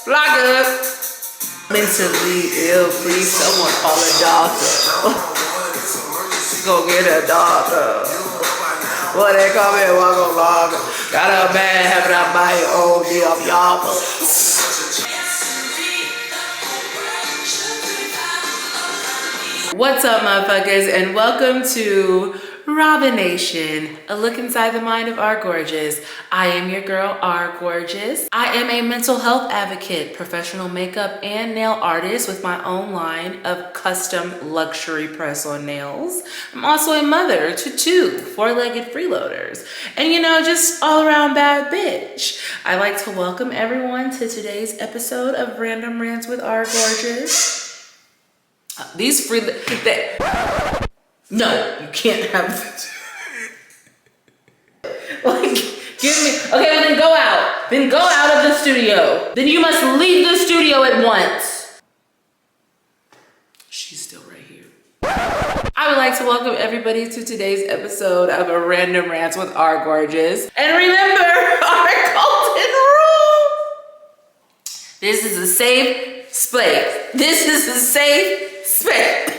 Lock up. Mentally ill, please someone call a doctor. Go get a doctor. Well, they come in, walk on log. Got a bad habit of my own damn y'all. What's up, motherfuckers, and welcome to Robiyinnation, a look inside the mind of R. Gorgeous. I am your girl, R. Gorgeous. I am a mental health advocate, professional makeup and nail artist with my own line of custom luxury press-on nails. I'm also a mother to two four-legged freeloaders, and just all-around bad bitch. I'd like to welcome everyone to today's episode of Random Rants with R. Gorgeous. These free... No, you can't have... Like, give me... Okay, well, then go out. Then go out of the studio. Then you must leave the studio at once. She's still right here. I would like to welcome everybody to today's episode of a Random Rants with R. Gorgeous. And remember our golden rule. This is a safe space. This is a safe space.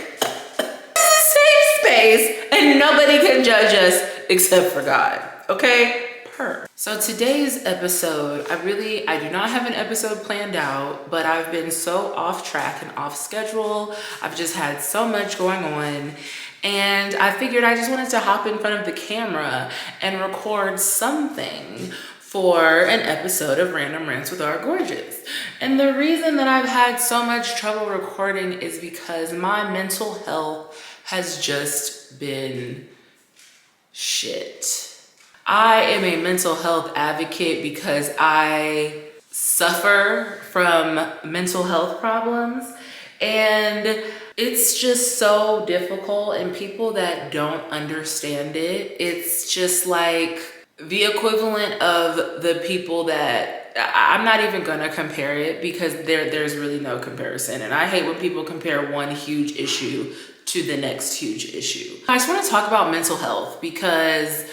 Safe space, and nobody can judge us except for God. Okay? So today's episode, I do not have an episode planned out, but I've been so off track and off schedule. I've just had so much going on, and I figured I just wanted to hop in front of the camera and record something for an episode of Random Rants with R. Gorgeous. And the reason that I've had so much trouble recording is because my mental health has just been shit. I am a mental health advocate because I suffer from mental health problems, and it's just so difficult, and people that don't understand it, it's just like the equivalent of the people that, I'm not even gonna compare it because there's really no comparison. And I hate when people compare one huge issue to the next huge issue. I just wanna talk about mental health because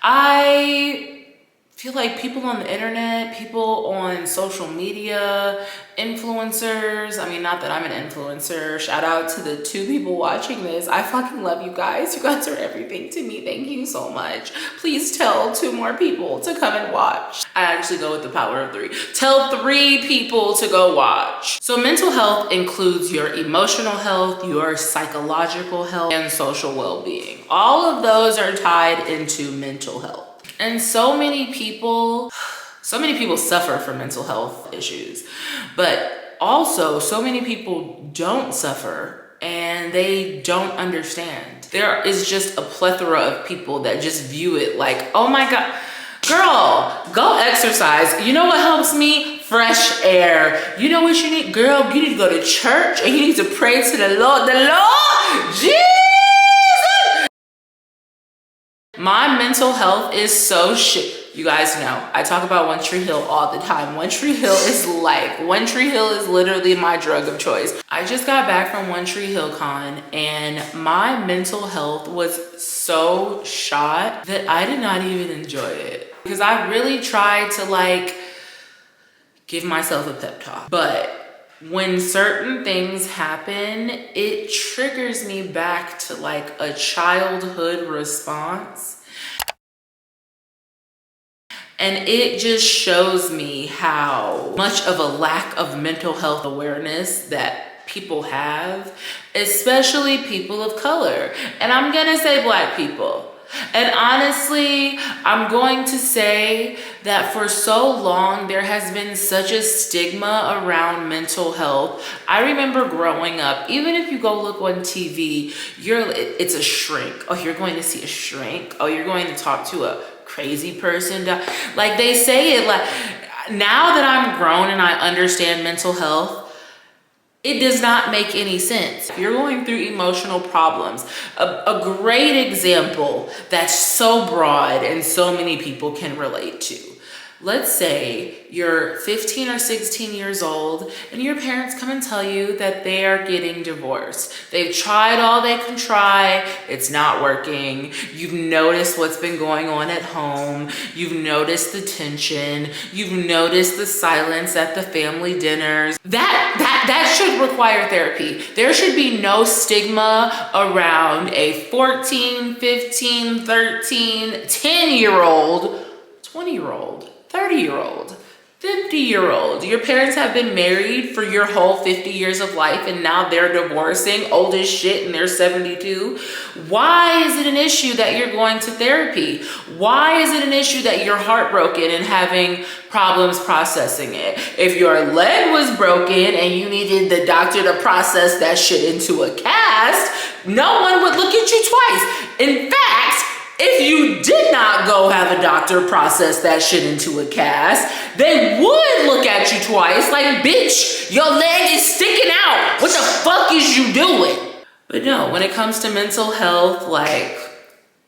I feel like people on the internet, people on social media, influencers, I mean, not that I'm an influencer, shout out to the two people watching this. I fucking love you guys. You guys are everything to me. Thank you so much. Please tell 2 more people to come and watch. I actually go with the power of 3. Tell 3 people to go watch. So mental health includes your emotional health, your psychological health, and social well-being. All of those are tied into mental health. And so many people suffer from mental health issues, but also so many people don't suffer and they don't understand. There is just a plethora of people that just view it like, oh my God, girl, go exercise. You know what helps me? Fresh air. You know what you need? Girl, you need to go to church and you need to pray to the Lord. The Lord, Jesus! My mental health is so shit. You guys know, I talk about One Tree Hill all the time. One Tree Hill is literally my drug of choice. I just got back from One Tree Hill Con and my mental health was so shot that I did not even enjoy it. Because I really tried to give myself a pep talk. But when certain things happen, it triggers me back to a childhood response. And it just shows me how much of a lack of mental health awareness that people have, especially people of color. And I'm gonna say Black people. And honestly, I'm going to say that for so long, there has been such a stigma around mental health. I remember growing up, even if you go look on TV, it's a shrink. Oh, you're going to see a shrink. Oh, you're going to talk to a crazy person. Like they say it now that I'm grown and I understand mental health, it does not make any sense. If you're going through emotional problems, a great example that's so broad and so many people can relate to. Let's say you're 15 or 16 years old and your parents come and tell you that they are getting divorced. They've tried all they can try. It's not working. You've noticed what's been going on at home. You've noticed the tension. You've noticed the silence at the family dinners. That should require therapy. There should be no stigma around a 14, 15, 13, 10-year-old, 20-year-old, 30-year-old, 50-year-old. Your parents have been married for your whole 50 years of life and now they're divorcing, old as shit, and they're 72. Why is it an issue that you're going to therapy? Why is it an issue that you're heartbroken and having problems processing it? If your leg was broken and you needed the doctor to process that shit into a cast, no one would look at you twice. In fact, if you did not go have a doctor process that shit into a cast, they would look at you twice like, bitch, your leg is sticking out. What the fuck is you doing? But no, when it comes to mental health, like,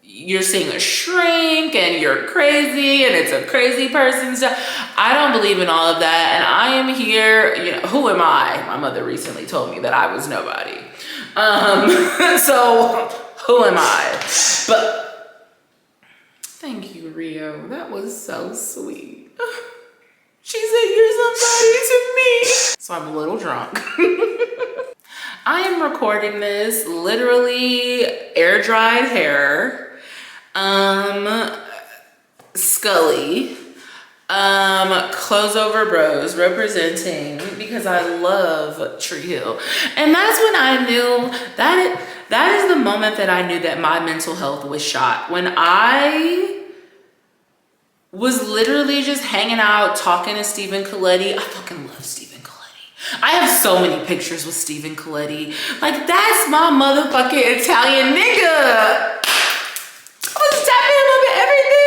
you're seeing a shrink and you're crazy and it's a crazy person stuff. I don't believe in all of that. And I am here, you know, who am I? My mother recently told me that I was nobody. So who am I? But thank you, Rio. That was so sweet. She said, you're somebody to me. So I'm a little drunk. I am recording this literally air dried hair. Scully. Clothes over bros representing, because I love Tree Hill. And that's when I knew that is the moment that I knew that my mental health was shot. When I was literally just hanging out, talking to Stephen Colletti. I fucking love Stephen Colletti. I have so many pictures with Stephen Colletti. Like, that's my motherfucking Italian nigga. I was tapping him up at everything.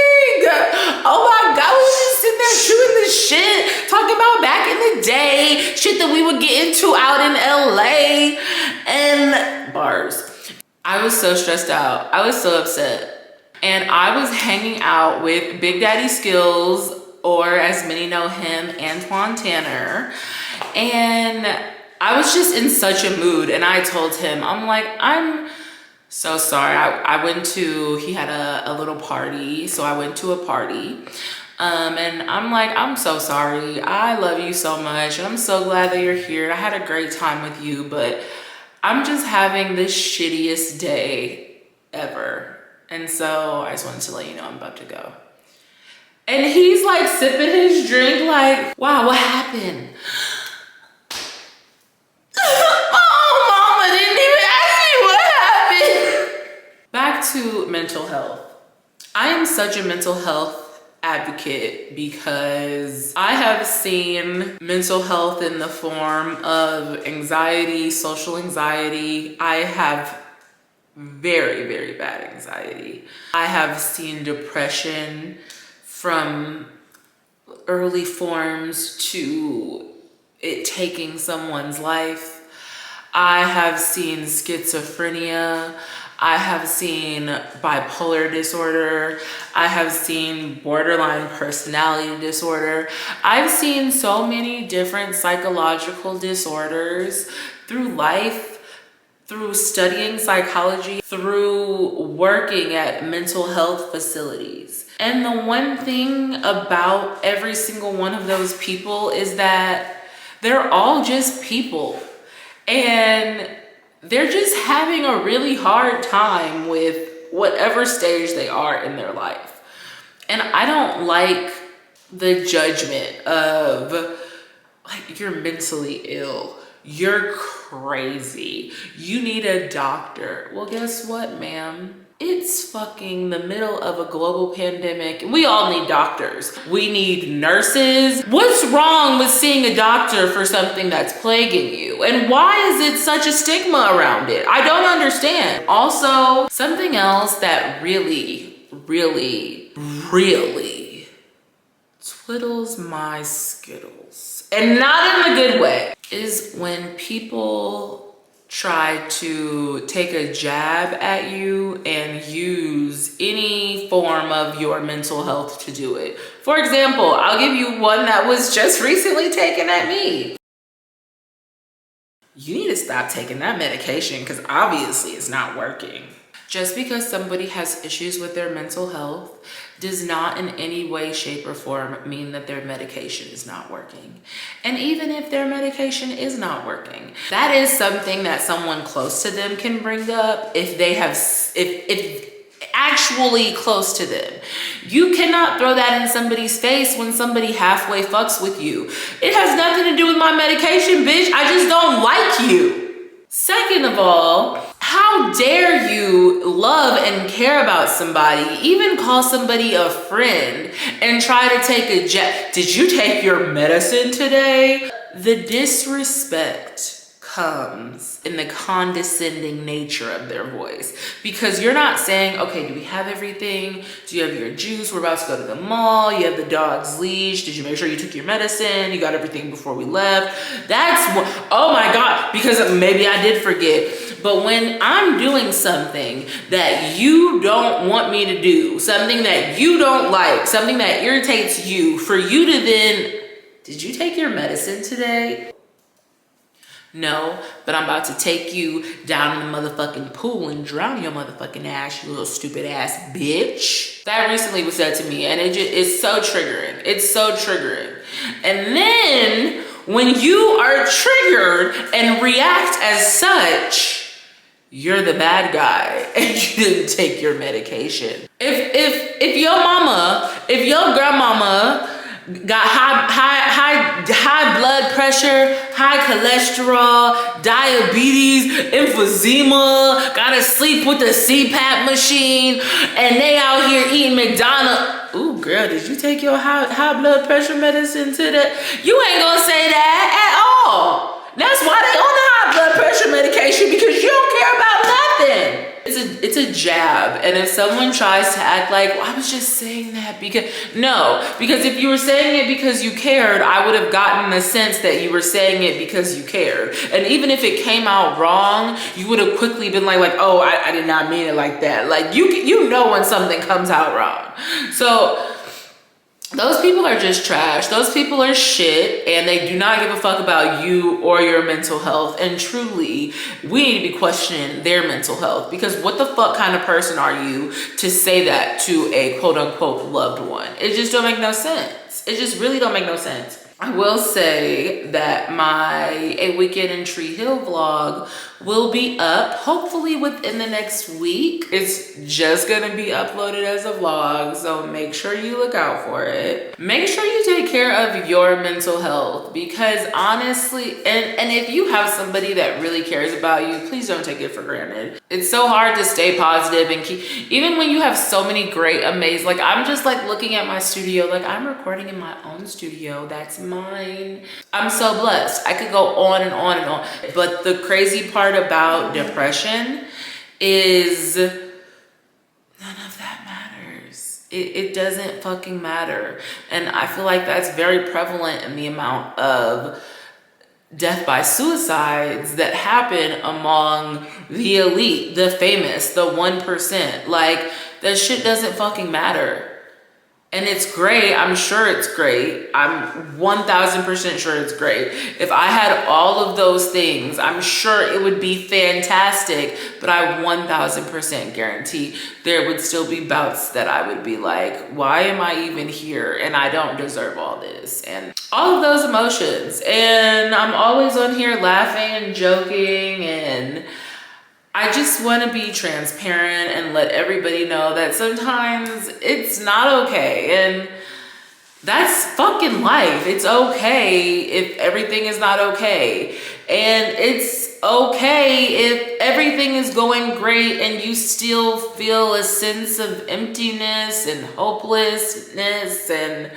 Oh my God, we was just sitting there shooting this shit, talking about back in the day, shit that we would get into out in LA, and bars. I was so stressed out. I was so upset. And I was hanging out with Big Daddy Skills, or as many know him, Antoine Tanner. And I was just in such a mood. And I told him, I'm like, I'm so sorry. I went to, he had a little party. So I went to a party. And I'm like, I'm so sorry. I love you so much. And I'm so glad that you're here. I had a great time with you, but I'm just having the shittiest day ever. And so I just wanted to let you know I'm about to go. And he's like sipping his drink like, wow, what happened? Oh, mama didn't even ask me what happened. Back to mental health. I am such a mental health advocate because I have seen mental health in the form of anxiety, social anxiety. I have very, very bad anxiety. I have seen depression from early forms to it taking someone's life. I have seen schizophrenia. I have seen bipolar disorder. I have seen borderline personality disorder. I've seen so many different psychological disorders through life, through studying psychology, through working at mental health facilities. And the one thing about every single one of those people is that they're all just people. And they're just having a really hard time with whatever stage they are in their life. And I don't like the judgment of, like, you're mentally ill. You're crazy. You need a doctor. Well, guess what, ma'am? It's fucking the middle of a global pandemic. We all need doctors. We need nurses. What's wrong with seeing a doctor for something that's plaguing you? And why is it such a stigma around it? I don't understand. Also, something else that really, really, really twiddles my skittles, and not in a good way, is when people try to take a jab at you and use any form of your mental health to do it. For example, I'll give you one that was just recently taken at me. You need to stop taking that medication because obviously it's not working. Just because somebody has issues with their mental health does not in any way, shape, or form mean that their medication is not working. And even if their medication is not working, that is something that someone close to them can bring up if they have, if actually close to them. You cannot throw that in somebody's face when somebody halfway fucks with you. It has nothing to do with my medication, bitch. I just don't like you. Second of all, how dare you love and care about somebody, even call somebody a friend, and try to take a jab? Did you take your medicine today? The disrespect comes in the condescending nature of their voice, because you're not saying, okay, do we have everything? Do you have your juice? We're about to go to the mall. You have the dog's leash. Did you make sure you took your medicine? You got everything before we left? That's what, oh my God, because maybe I did forget. But when I'm doing something that you don't want me to do, something that you don't like, something that irritates you, for you to then, did you take your medicine today? No, but I'm about to take you down in the motherfucking pool and drown your motherfucking ass, you little stupid ass bitch. That recently was said to me, and it's so triggering. It's so triggering. And then when you are triggered and react as such, you're the bad guy and you didn't take your medication. If your mama, if your grandmama got high blood pressure, high cholesterol, diabetes, emphysema, gotta sleep with the CPAP machine, and they out here eating McDonald's. Ooh, girl, did you take your high blood pressure medicine today? You ain't gonna say that at all. That's why they on the high blood pressure medication, because you don't care about nothing. It's a jab. And if someone tries to act like, well, I was just saying that because, no, because if you were saying it because you cared, I would have gotten the sense that you were saying it because you cared. And even if it came out wrong, you would have quickly been like, oh, I did not mean it like that. Like you know when something comes out wrong. So those people are just trash. Those people are shit, and they do not give a fuck about you or your mental health. And truly, we need to be questioning their mental health, because what the fuck kind of person are you to say that to a quote unquote loved one? It just don't make no sense. It just really don't make no sense. I will say that my A Weekend in Tree Hill vlog will be up hopefully within the next week. It's just gonna be uploaded as a vlog, so make sure you look out for it. Make sure you take care of your mental health, because honestly, and if you have somebody that really cares about you, please don't take it for granted. It's so hard to stay positive and keep, even when you have so many great, amazing, like I'm just like looking at my studio, like I'm recording in my own studio, that's mine. I'm so blessed. I could go on and on and on. But the crazy part about depression is none of that matters. It doesn't fucking matter. And I feel like that's very prevalent in the amount of death by suicides that happen among the elite, the famous, the 1%. Like, that shit doesn't fucking matter. And it's great. I'm sure it's great. I'm 1000% sure it's great. If I had all of those things, I'm sure it would be fantastic. But I 1000% guarantee there would still be bouts that I would be like, why am I even here? And I don't deserve all this. And all of those emotions. And I'm always on here laughing and joking, and I just want to be transparent and let everybody know that sometimes it's not okay, and that's fucking life. It's okay if everything is not okay, and it's okay if everything is going great and you still feel a sense of emptiness and hopelessness and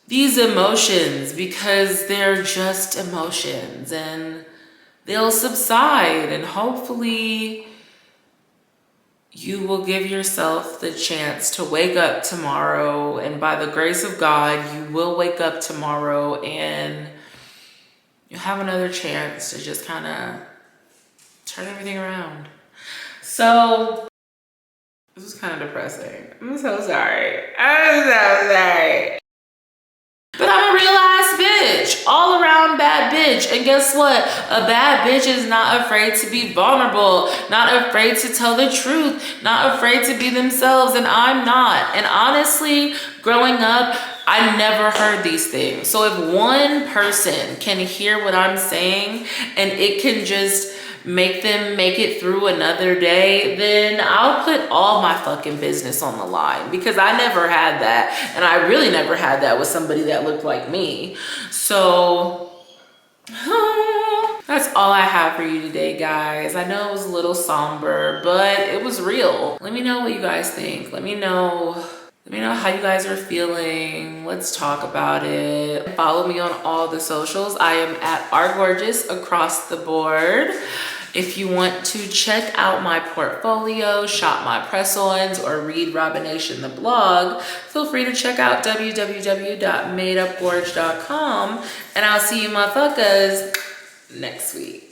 these emotions, because they're just emotions, and they'll subside, and hopefully you will give yourself the chance to wake up tomorrow, and by the grace of God, you will wake up tomorrow and you have another chance to just kind of turn everything around. So this is kind of depressing. I'm so sorry. I'm so sorry. But I'm a real ass bitch, all around bad bitch. And guess what? A bad bitch is not afraid to be vulnerable, not afraid to tell the truth, not afraid to be themselves, and I'm not. And honestly, growing up, I never heard these things. So if one person can hear what I'm saying and it can just make them make it through another day, then I'll put all my fucking business on the line, because I never had that. And I really never had that with somebody that looked like me. So that's all I have for you today, guys. I know it was a little somber, but it was real. Let me know what you guys think. Let me know how you guys are feeling. Let's talk about it. Follow me on all the socials. I am at rgorgeous across the board. If you want to check out my portfolio, shop my press-ons, or read Robiyinnation the blog, feel free to check out www.MadeupGorgeousss.com, and I'll see you motherfuckers next week.